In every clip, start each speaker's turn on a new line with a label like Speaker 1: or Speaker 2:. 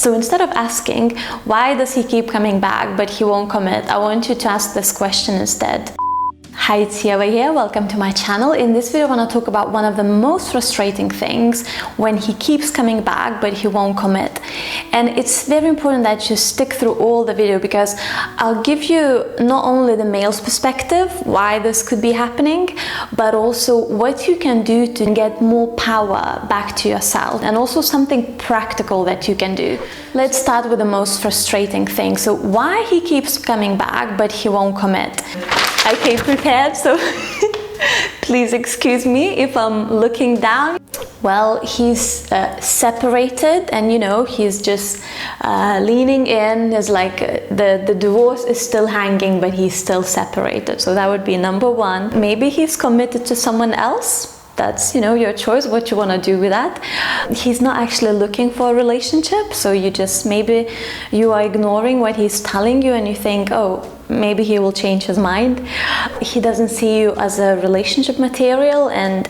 Speaker 1: So instead of asking, why does he keep coming back but he won't commit, I want you to ask this question instead. Hi, it's Ieva here. Welcome to my channel. In this video, I want to talk about one of the most frustrating things when he keeps coming back but he won't commit. And it's very important that you stick through all the video, because I'll give you not only the male's perspective, why this could be happening, but also what you can do to get more power back to yourself, and also something practical that you can do. Let's start with the most frustrating thing. So why he keeps coming back but he won't commit. I came prepared, so please excuse me if I'm looking down. Well, he's separated, and he's just leaning in. It's like the divorce is still hanging, but he's still separated. So that would be number one. Maybe he's committed to someone else. That's your choice, what you want to do with that. He's not actually looking for a relationship, so maybe you are ignoring what he's telling you, and you think, oh, maybe he will change his mind. He doesn't see you as a relationship material, and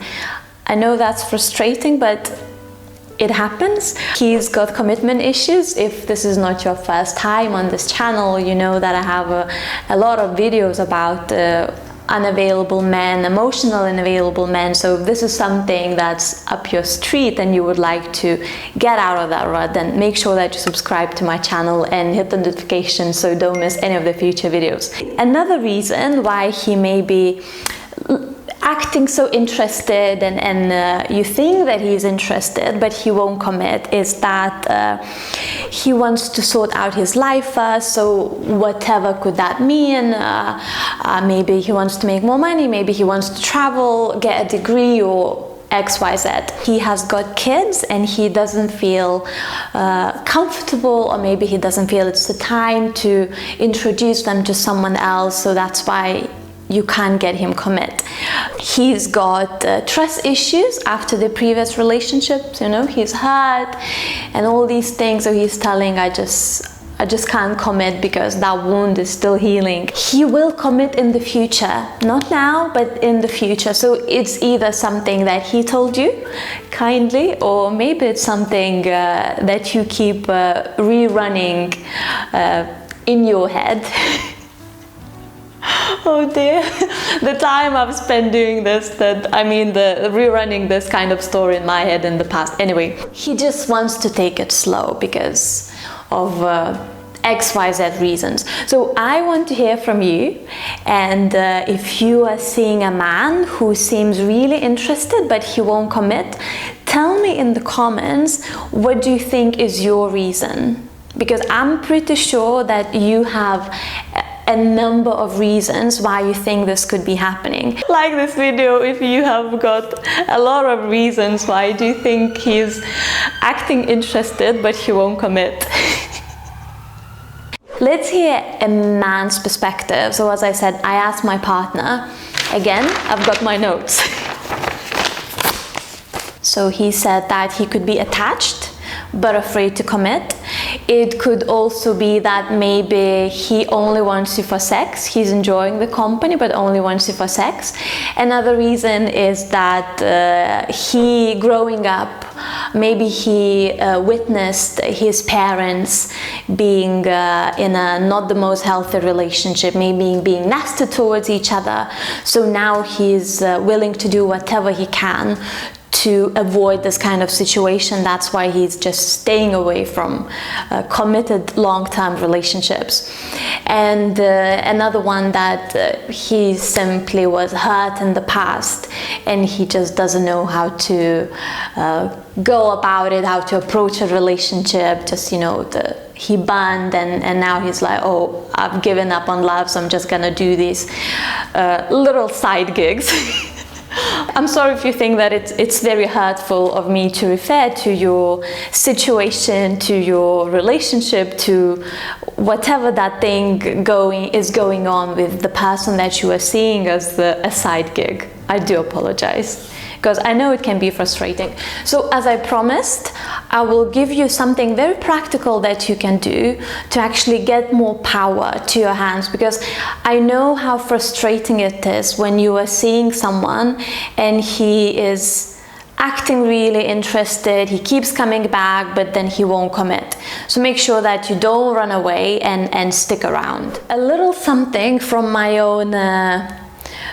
Speaker 1: I know that's frustrating, but it happens. He's got commitment issues. If this is not your first time on this channel, you know that I have a lot of videos about unavailable men, emotional unavailable men. So if this is something that's up your street and you would like to get out of that rut, then make sure that you subscribe to my channel and hit the notification so you don't miss any of the future videos. Another reason why he may be acting so interested and you think that he's interested but he won't commit is that he wants to sort out his life first. So whatever could that mean, maybe he wants to make more money, maybe he wants to travel, get a degree, or XYZ. He has got kids and he doesn't feel comfortable, or maybe he doesn't feel it's the time to introduce them to someone else, so that's why you can't get him commit. He's got trust issues after the previous relationships, he's hurt and all these things, so he's telling, I just can't commit because that wound is still healing. He will commit in the future, not now, but in the future. So it's either something that he told you kindly, or maybe it's something that you keep rerunning in your head. Oh dear, the time I've spent doing this, rerunning this kind of story in my head in the past. Anyway, he just wants to take it slow because of XYZ reasons. So I want to hear from you, and if you are seeing a man who seems really interested but he won't commit, tell me in the comments, what do you think is your reason? Because I'm pretty sure that you have a number of reasons why you think this could be happening. Like this video if you have got a lot of reasons why do you think he's acting interested but he won't commit. Let's hear a man's perspective. So as I said, I asked my partner. Again, I've got my notes. So he said that he could be attached but afraid to commit. It could also be that maybe he only wants you for sex. He's enjoying the company but only wants you for sex. Another reason is that he, growing up, maybe he witnessed his parents being in a not the most healthy relationship, maybe being nasty towards each other. So now he's willing to do whatever he can to avoid this kind of situation. That's why he's just staying away from committed long-term relationships. And another one that he simply was hurt in the past and he just doesn't know how to go about it, how to approach a relationship. Just he burned and now he's like, oh, I've given up on love, so I'm just gonna do these little side gigs. I'm sorry if you think that it's very hurtful of me to refer to your situation, to your relationship, to whatever that thing is going on with the person that you are seeing as a side gig. I do apologize, because I know it can be frustrating. So as I promised, I will give you something very practical that you can do to actually get more power to your hands, because I know how frustrating it is when you are seeing someone and he is acting really interested, he keeps coming back, but then he won't commit. So make sure that you don't run away and stick around. A little something from my own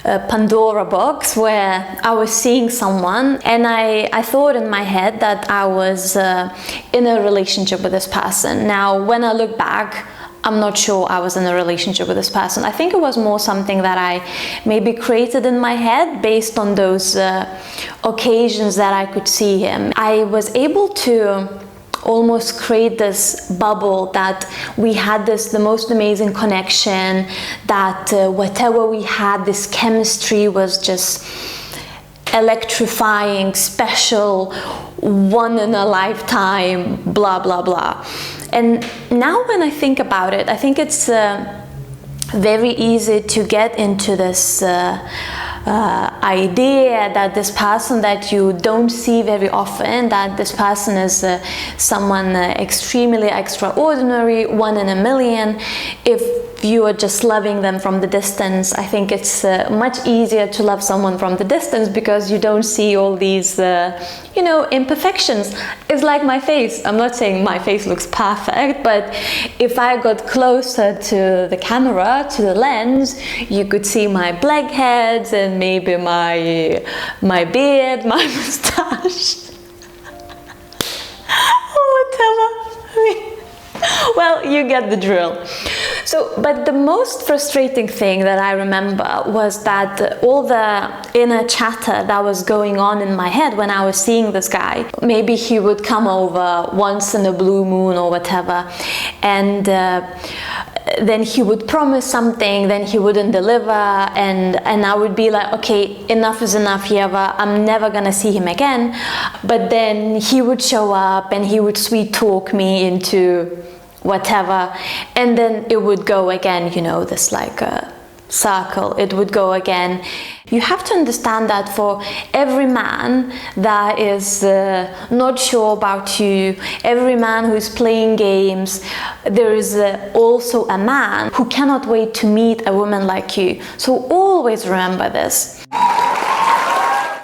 Speaker 1: Pandora box, where I was seeing someone and I thought in my head that I was in a relationship with this person. Now, when I look back, I'm not sure I was in a relationship with this person. I think it was more something that I maybe created in my head based on those occasions that I could see him. I was able to almost create this bubble that we had the most amazing connection, that whatever we had, this chemistry was just electrifying, special, one in a lifetime, blah blah blah. And now when I think about it, I think it's very easy to get into this idea that this person that you don't see very often, that this person is someone extremely extraordinary, one in a million. If you are just loving them from the distance, I think it's much easier to love someone from the distance because you don't see all these you know, imperfections. It's like my face. I'm not saying my face looks perfect, but if I got closer to the camera, to the lens, you could see my blackheads and maybe my beard, my mustache, whatever. Well, you get the drill. So, but the most frustrating thing that I remember was that all the inner chatter that was going on in my head when I was seeing this guy. Maybe he would come over once in a blue moon or whatever, and then he would promise something, then he wouldn't deliver, and I would be like, okay, enough is enough, Ieva, I'm never gonna see him again. But then he would show up and he would sweet talk me into whatever, and then it would go again, you know, this like a circle, it would go again. You have to understand that for every man that is not sure about you, every man who is playing games, there is also a man who cannot wait to meet a woman like you. So always remember this.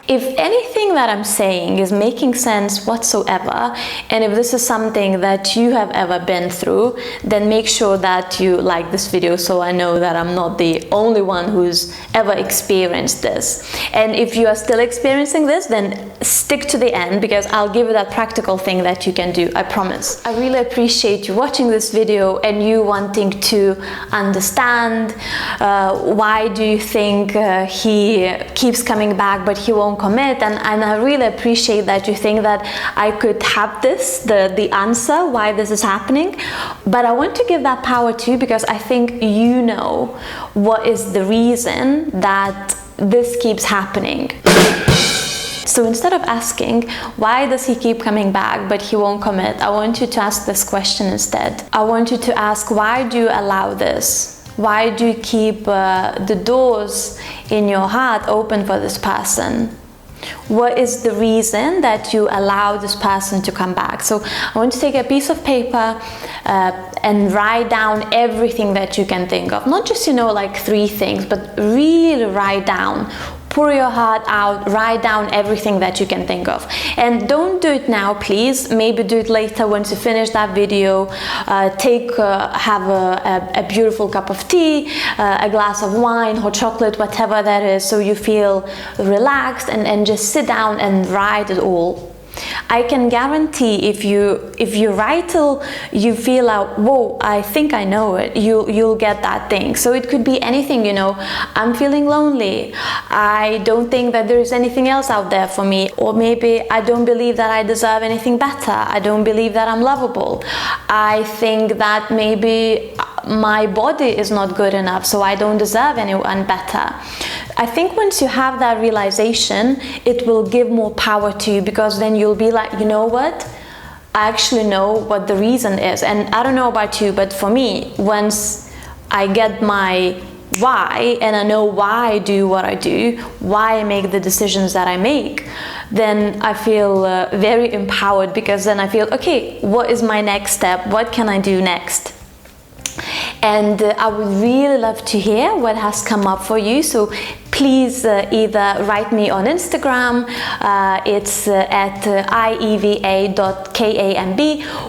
Speaker 1: If anything that I'm saying is making sense whatsoever, and if this is something that you have ever been through, then make sure that you like this video so I know that I'm not the only one who's ever experienced this. And if you are still experiencing this, then stick to the end, because I'll give you that practical thing that you can do, I promise. I really appreciate you watching this video and you wanting to understand why do you think he keeps coming back but he won't commit, and I really appreciate that you think that I could have the answer why this is happening. But I want to give that power to you because I think you know what is the reason that this keeps happening. So instead of asking why does he keep coming back but he won't commit, I want you to ask this question instead. I want you to ask, why do you allow this? Why do you keep the doors in your heart open for this person? What is the reason that you allow this person to come back? So I want you to take a piece of paper and write down everything that you can think of. Not just, you know, like 3 things, but really write down. Pour your heart out, write down everything that you can think of. And don't do it now, please. Maybe do it later once you finish that video. Have a beautiful cup of tea, a glass of wine, hot chocolate, whatever that is, so you feel relaxed, and just sit down and write it all. I can guarantee if you write till you feel like, whoa, I think I know it, you'll get that thing. So it could be anything, you know, I'm feeling lonely, I don't think that there is anything else out there for me, or maybe I don't believe that I deserve anything better, I don't believe that I'm lovable, I think that maybe my body is not good enough, so I don't deserve anyone better. I think once you have that realization, it will give more power to you, because then you'll be like, you know what? I actually know what the reason is. And I don't know about you, but for me, once I get my why, and I know why I do what I do, why I make the decisions that I make, then I feel very empowered, because then I feel, okay, what is my next step? What can I do next? And I would really love to hear what has come up for you. So please either write me on Instagram, it's at ieva.kamb,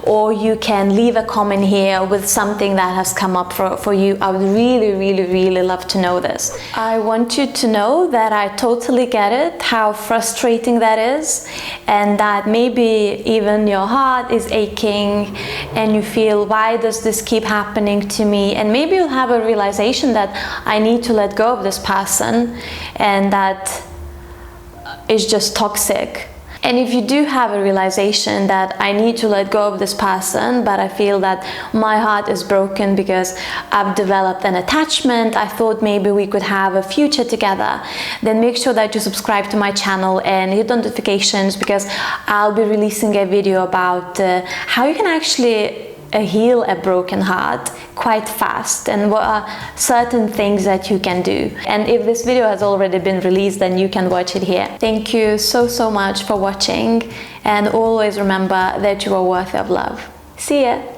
Speaker 1: or you can leave a comment here with something that has come up for you. I would really love to know this. I want you to know that I totally get it, how frustrating that is, and that maybe even your heart is aching and you feel, why does this keep happening to me? And maybe you'll have a realization that I need to let go of this person and that is just toxic. And if you do have a realization that I need to let go of this person, but I feel that my heart is broken because I've developed an attachment, I thought maybe we could have a future together, then make sure that you subscribe to my channel and hit notifications, because I'll be releasing a video about how you can actually heal a broken heart quite fast, and what are certain things that you can do. And if this video has already been released, then you can watch it here. Thank you so much for watching, and always remember that you are worthy of love. See ya!